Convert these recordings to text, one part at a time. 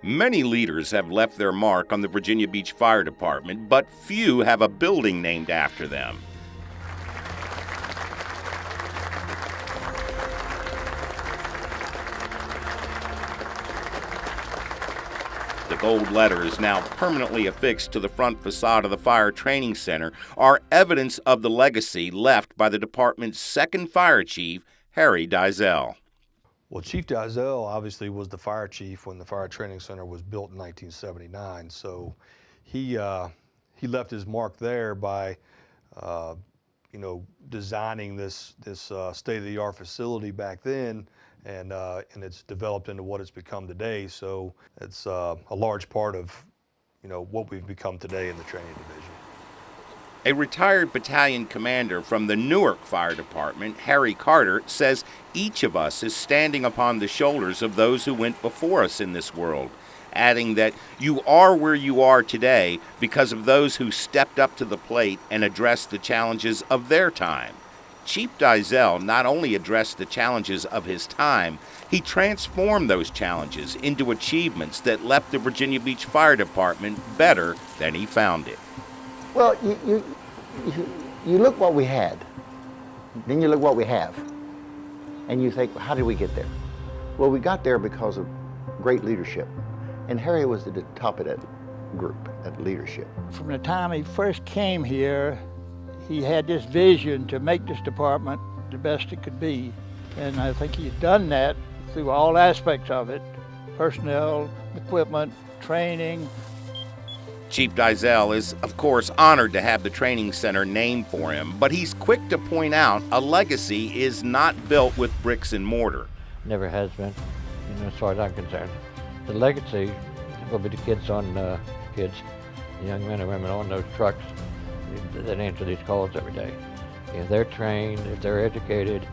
Many leaders have left their mark on the Virginia Beach Fire Department, but few have a building named after them. The gold letters, now permanently affixed to the front facade of the Fire Training Center, are evidence of the legacy left by the department's second fire chief, Harry Diezel. Well, Chief Diezel obviously was the fire chief when the Fire Training Center was built in 1979. So he left his mark there by, designing this state-of-the-art facility back then, and it's developed into what it's become today. So it's a large part of, what we've become today in the training division. A retired battalion commander from the Newark Fire Department, Harry Carter, says each of us is standing upon the shoulders of those who went before us in this world, adding that you are where you are today because of those who stepped up to the plate and addressed the challenges of their time. Chief Diezel not only addressed the challenges of his time, he transformed those challenges into achievements that left the Virginia Beach Fire Department better than he found it. Well, you look what we had, then you look what we have, and you think, how did we get there? Well, we got there because of great leadership, and Harry was at the top of that group, that leadership. From the time he first came here, he had this vision to make this department the best it could be, and I think he's done that through all aspects of it: personnel, equipment, training. Chief Diezel is, of course, honored to have the training center named for him, but he's quick to point out a legacy is not built with bricks and mortar. Never has been, as far as I'm concerned. The legacy will be the kids, the young men and women on those trucks that answer these calls every day. If they're trained, if they're educated,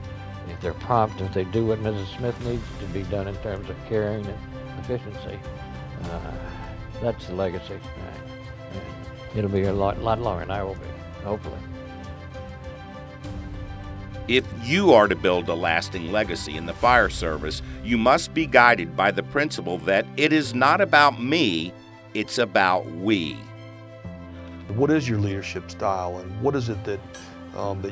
if they're prompt, if they do what Mrs. Smith needs to be done in terms of caring and efficiency, that's the legacy. It'll be a lot longer than I will be, hopefully. If you are to build a lasting legacy in the fire service, you must be guided by the principle that it is not about me, it's about we. What is your leadership style, and what is it that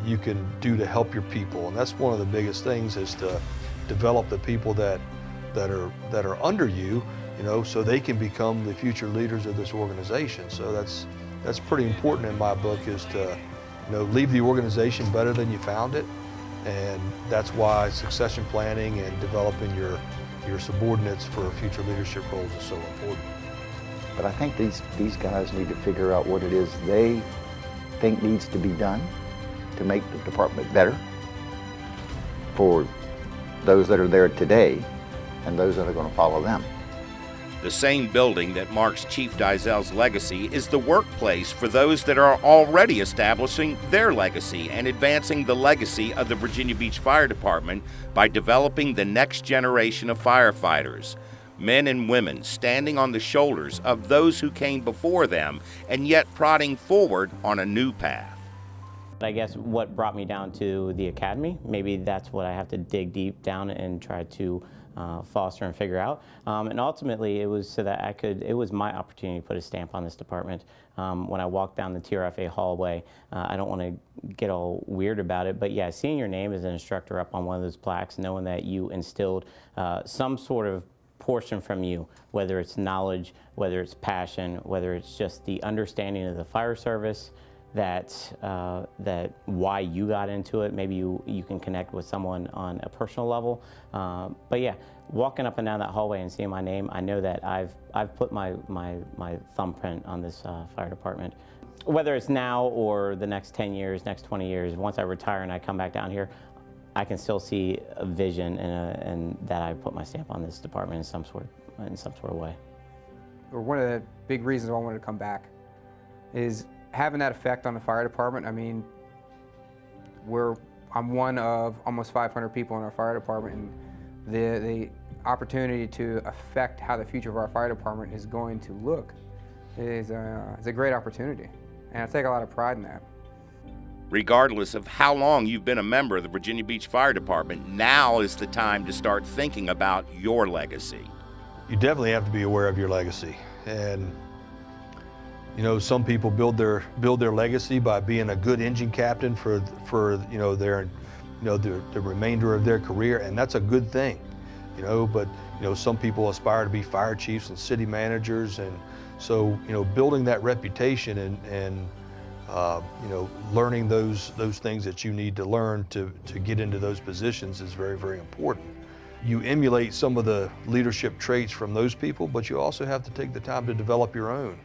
you can do to help your people? And that's one of the biggest things, is to develop the people that are under you, so they can become the future leaders of this organization. So that's pretty important in my book, is to leave the organization better than you found it, and that's why succession planning and developing your subordinates for future leadership roles is so important. But I think these guys need to figure out what it is they think needs to be done to make the department better for those that are there today and those that are going to follow them. The same building that marks Chief Diezel's legacy is the workplace for those that are already establishing their legacy and advancing the legacy of the Virginia Beach Fire Department by developing the next generation of firefighters. Men and women standing on the shoulders of those who came before them and yet prodding forward on a new path. I guess what brought me down to the academy, maybe that's what I have to dig deep down and try to foster and figure out. And ultimately it was so that it was my opportunity to put a stamp on this department. When I walked down the TRFA hallway, I don't want to get all weird about it, but yeah, seeing your name as an instructor up on one of those plaques, knowing that you instilled some sort of portion from you, whether it's knowledge, whether it's passion, whether it's just the understanding of the fire service, that why you got into it. Maybe you can connect with someone on a personal level. But yeah, walking up and down that hallway and seeing my name, I know that I've put my thumbprint on this fire department. Whether it's now or the next 10 years, next 20 years, once I retire and I come back down here, I can still see a vision and that I put my stamp on this department in some sort of way. One of the big reasons why I wanted to come back is having that effect on the fire department. I mean, I'm one of almost 500 people in our fire department, and the opportunity to affect how the future of our fire department is going to look is a great opportunity, and I take a lot of pride in that. Regardless of how long you've been a member of the Virginia Beach Fire Department, now is the time to start thinking about your legacy. you definitely have to be aware of your legacy. And you know, some people build their legacy by being a good engine captain for the remainder of their career, and that's a good thing. You know, but you know, some people aspire to be fire chiefs and city managers, and so you know, building that reputation and you know, learning those things that you need to learn to get into those positions is very, very important. You emulate some of the leadership traits from those people, but you also have to take the time to develop your own.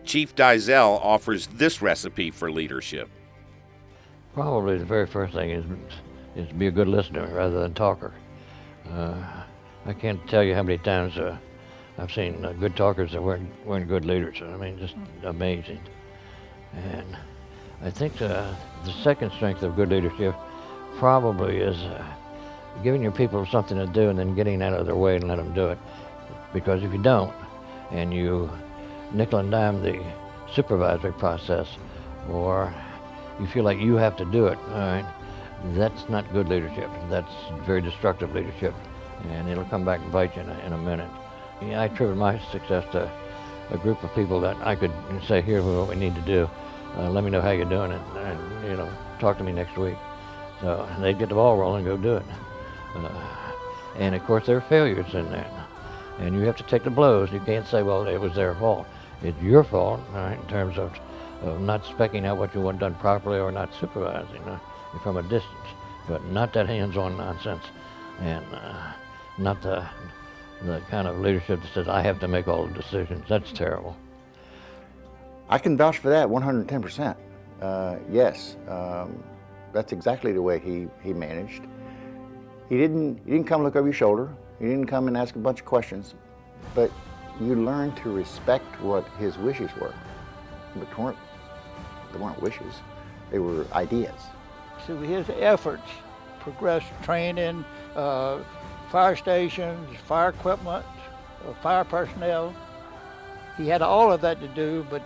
Chief Diezel offers this recipe for leadership. Probably the very first thing is to be a good listener rather than talker. I can't tell you how many times I've seen good talkers that weren't good leaders. I mean, just amazing. And I think the second strength of good leadership probably is giving your people something to do and then getting out of their way and let them do it. Because if you don't, and you nickel and dime the supervisory process, or you feel like you have to do it, all right, that's not good leadership. That's very destructive leadership, and it'll come back and bite you in a minute. I attribute my success to a group of people that I could say, here's what we need to do. Let me know how you're doing it, and you know, talk to me next week. So they'd get the ball rolling and go do it. And of course there are failures in that, and you have to take the blows. You can't say, well, it was their fault. It's your fault, all right, in terms of not specking out what you want done properly or not supervising from a distance, but not that hands-on nonsense, and not the kind of leadership that says, I have to make all the decisions. That's terrible. I can vouch for that 110%. Yes, that's exactly the way he managed. He didn't come look over your shoulder. He didn't come and ask a bunch of questions, but you learned to respect what his wishes were. But they weren't wishes, they were ideas. So his efforts, progressed training, fire stations, fire equipment, fire personnel, he had all of that to do, but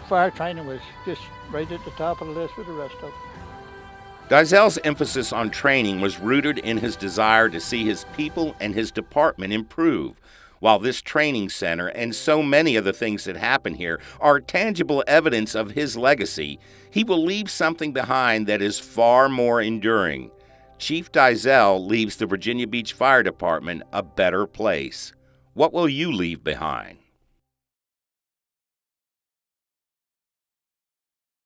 fire training was just right at the top of the list with the rest of them. Diezel's emphasis on training was rooted in his desire to see his people and his department improve. While this training center and so many of the things that happen here are tangible evidence of his legacy, he will leave something behind that is far more enduring. Chief Diezel leaves the Virginia Beach Fire Department a better place. What will you leave behind?